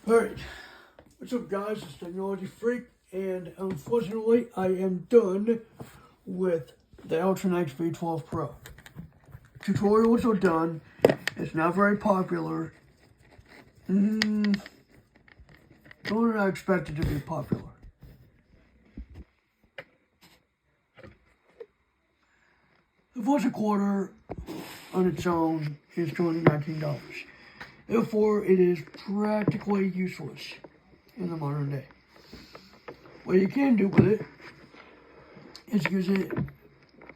Alright, what's up guys, it's Technology Freak, and unfortunately I am done with the Eltrinex V12 Pro. Tutorials are done, it's not very popular. Nor did I expect it to be popular. The voice recorder on its own is $219. Therefore, it is practically useless in the modern day. What you can do with it is use it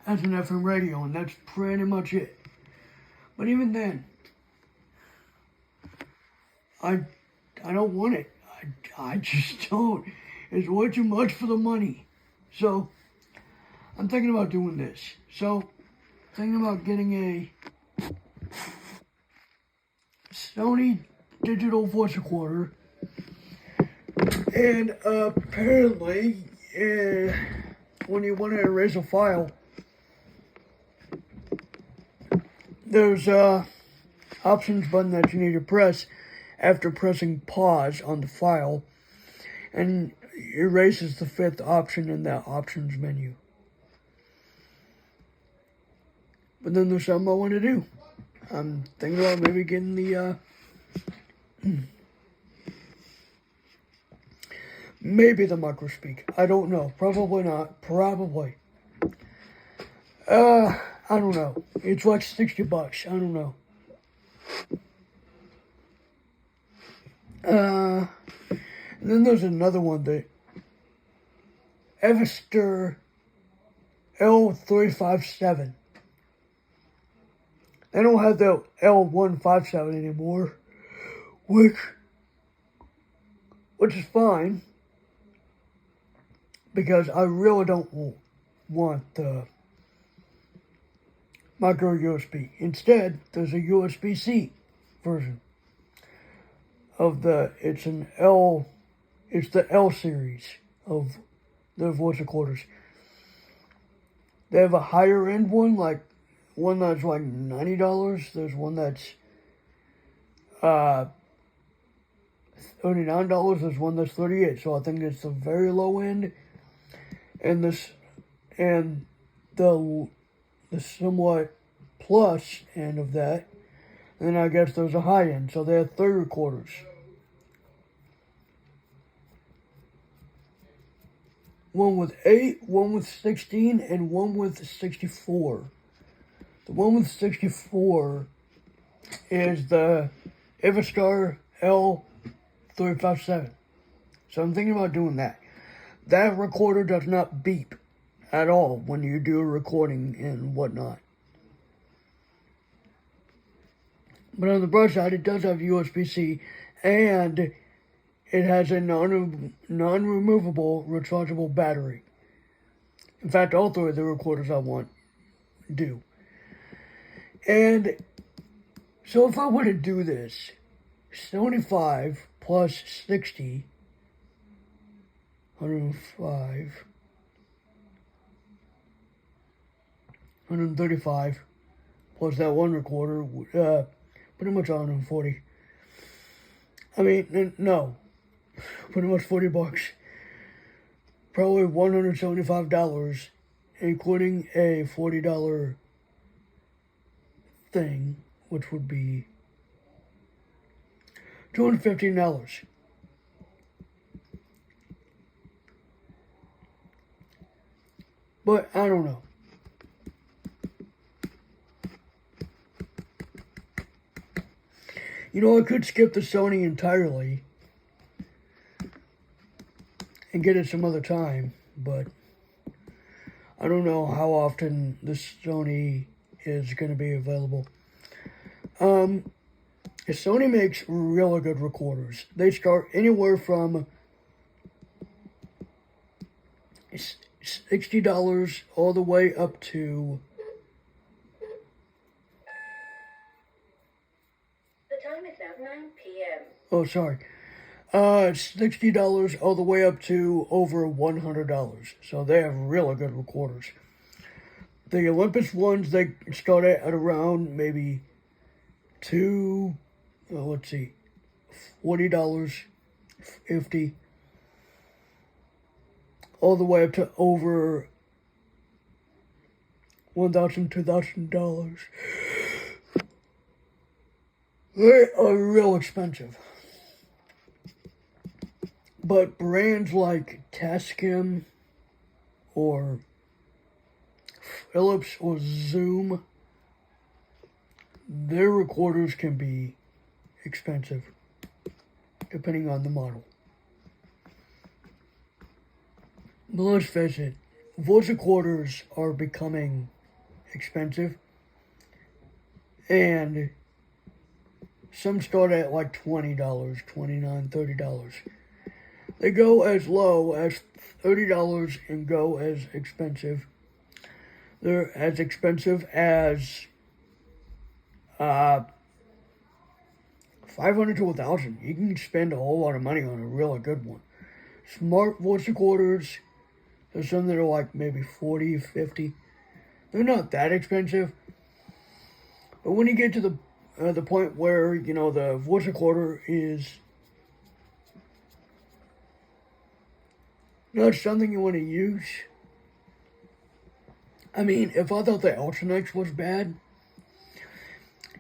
as an FM radio, and that's pretty much it. But even then, I don't want it. I just don't. It's way too much for the money. So, I'm thinking about doing this. So, thinking about getting a Sony digital voice recorder, and apparently when you want to erase a file, there's a options button that you need to press after pressing pause on the file, and erases the fifth option in that options menu. But then there's something I want to do. I'm thinking about maybe getting the, maybe the microspeak. I don't know. Probably not. Probably. I don't know. It's like $60. I don't know. And then there's another one, the Eltrinex L357. They don't have the L157 anymore, which is fine, because I really don't want the micro USB. Instead, there's a USB-C version of it's the L series of their voice recorders. They have a higher end one, like one that's like $90. There's one that's $39. There's one that's $38. So I think it's the very low end, and the somewhat plus end of that. And then I guess there's a high end. So they have 3 recorders. One with 8, one with 16, and one with 64. The one with 64 is the Eltrinex L357. So I'm thinking about doing that. That recorder does not beep at all when you do a recording and whatnot. But on the bright side, it does have USB-C, and it has a non-removable rechargeable battery. In fact, all 3 of the recorders I want do. And so if I were to do this, 75 plus 60, 105, 135, plus that one recorder, pretty much 140. I mean, no, pretty much $40. Probably $175, including a $40 thing, which would be $215. But I don't know. You know, I could skip the Sony entirely and get it some other time, but I don't know how often the Sony is going to be available. Sony makes really good recorders. They start anywhere from $60 all the way up to... The time is now 9 p.m. Oh, sorry. $60 all the way up to over $100. So they have really good recorders. The Olympus ones, they start at around maybe $40 $50, all the way up to over $1,000, $2,000. They are real expensive. But brands like Tascam or Philips or Zoom, their recorders can be expensive, depending on the model. But let's face it, voice recorders are becoming expensive, and some start at like $20, $29, $30. They go as low as $30 and go as expensive. They're as expensive as $500 to $1,000. You can spend a whole lot of money on a really good one. Smart voice recorders, there's some that are like maybe $40, $50. They're not that expensive. But when you get to the point where, you know, the voice recorder is not something you want to use. I mean, if I thought the Eltrinex was bad,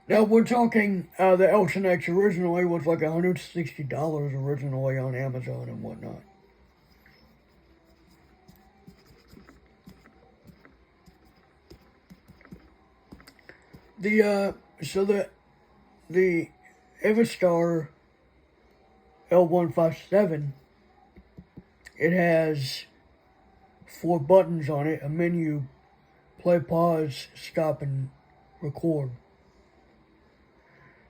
now we're talking, the Eltrinex originally was like $160 originally on Amazon and whatnot. The Everstar L157, it has 4 buttons on it, a menu, play, pause, stop, and record.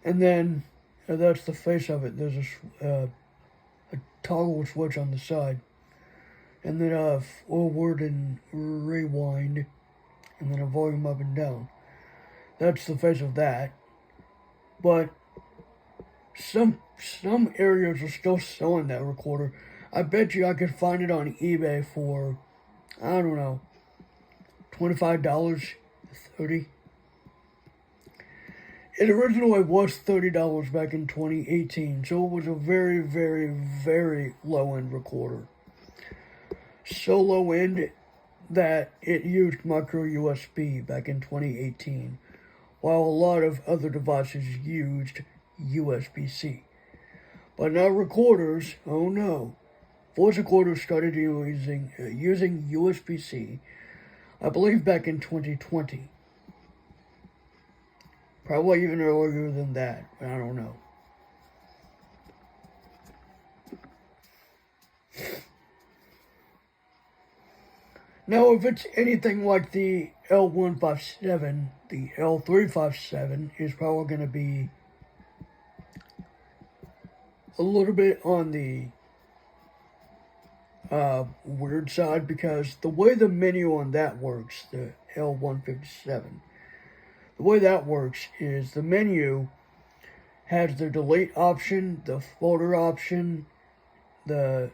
And then, that's the face of it. There's a toggle switch on the side. And then forward and rewind. And then a volume up and down. That's the face of that. But some areas are still selling that recorder. I bet you I could find it on eBay for, I don't know, $25, $30. It originally was $30 back in 2018, so it was a very, very, very low-end recorder. So low-end that it used micro USB back in 2018, while a lot of other devices used USB-C. But now recorders, oh no, voice recorders started using USB-C, I believe back in 2020. Probably even earlier than that, but I don't know. Now, if it's anything like the L157, the L357 is probably going to be a little bit on the weird side, because the way the menu on that works, the L157, the way that works is the menu has the delete option, the folder option, it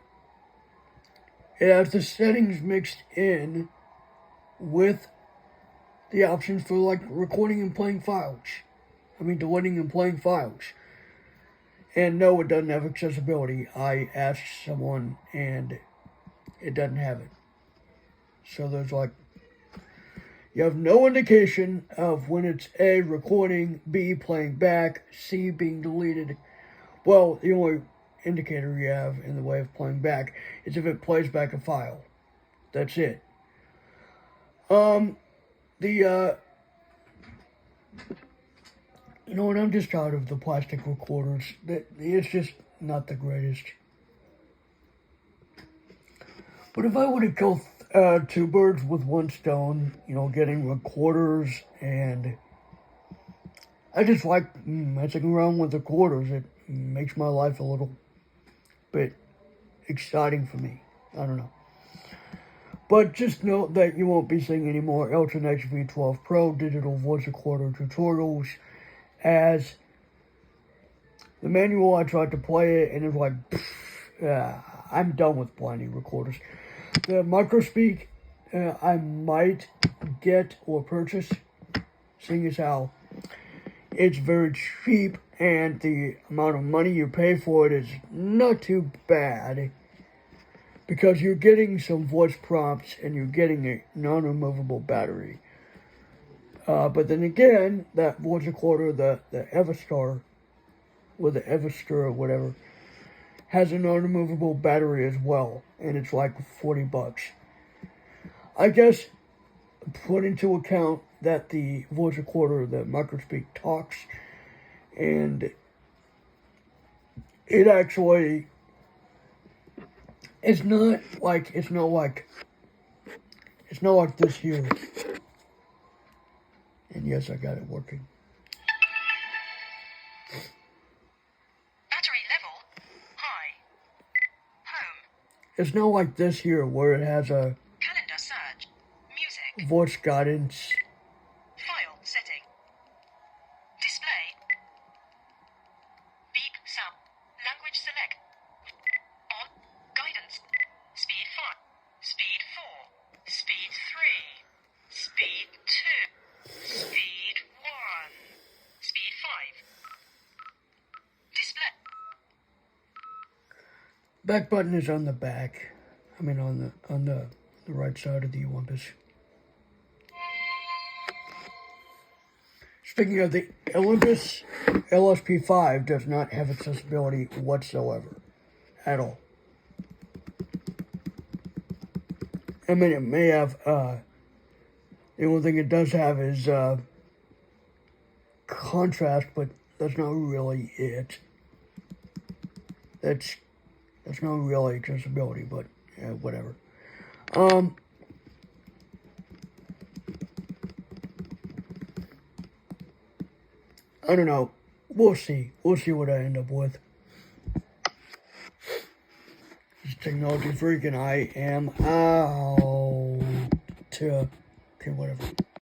has the settings mixed in with the options for like recording and playing files. Deleting and playing files. And no, it doesn't have accessibility. I asked someone and it doesn't have it. So there's like, you have no indication of when it's A, recording, B, playing back, C, being deleted. Well, the only indicator you have in the way of playing back is if it plays back a file. That's it. You know what, I'm just tired of the plastic recorders. It's just not the greatest. But if I were to kill 2 birds with 1 stone, getting recorders, and I just like messing around with recorders. It makes my life a little bit exciting for me. I don't know. But just note that you won't be seeing any more Eltrinex V12 Pro digital voice recorder tutorials, as the manual, I tried to play it and it's like, I'm done with blinding recorders. The microspeak, I might get or purchase, seeing as how it's very cheap and the amount of money you pay for it is not too bad, because you're getting some voice prompts and you're getting a non-removable battery. But then again, that voice recorder, the Evistar, or the Evistar or whatever, has a non-removable battery as well, and it's like $40. I guess, put into account that the voice recorder, the microspeak, talks, and it actually, it's not like this here. And yes, I got it working. Battery level high. Home. It's not like this here where it has a Calendar search. Music. voice guidance. File setting. Display. Beep sound. Language select. On. Guidance. Speed 5. Speed 4. Speed 3. Speed 2. Speed 1. Speed 5. Display. Back button is on the back. I mean on the right side of the Olympus. Speaking of the Olympus, LSP5 does not have accessibility whatsoever. At all. I mean, it may have, the only thing it does have is contrast, but that's not really it. That's not really accessibility, but yeah, whatever. I don't know. We'll see. We'll see what I end up with. It's Technology Freak, and I am out. Okay, whatever.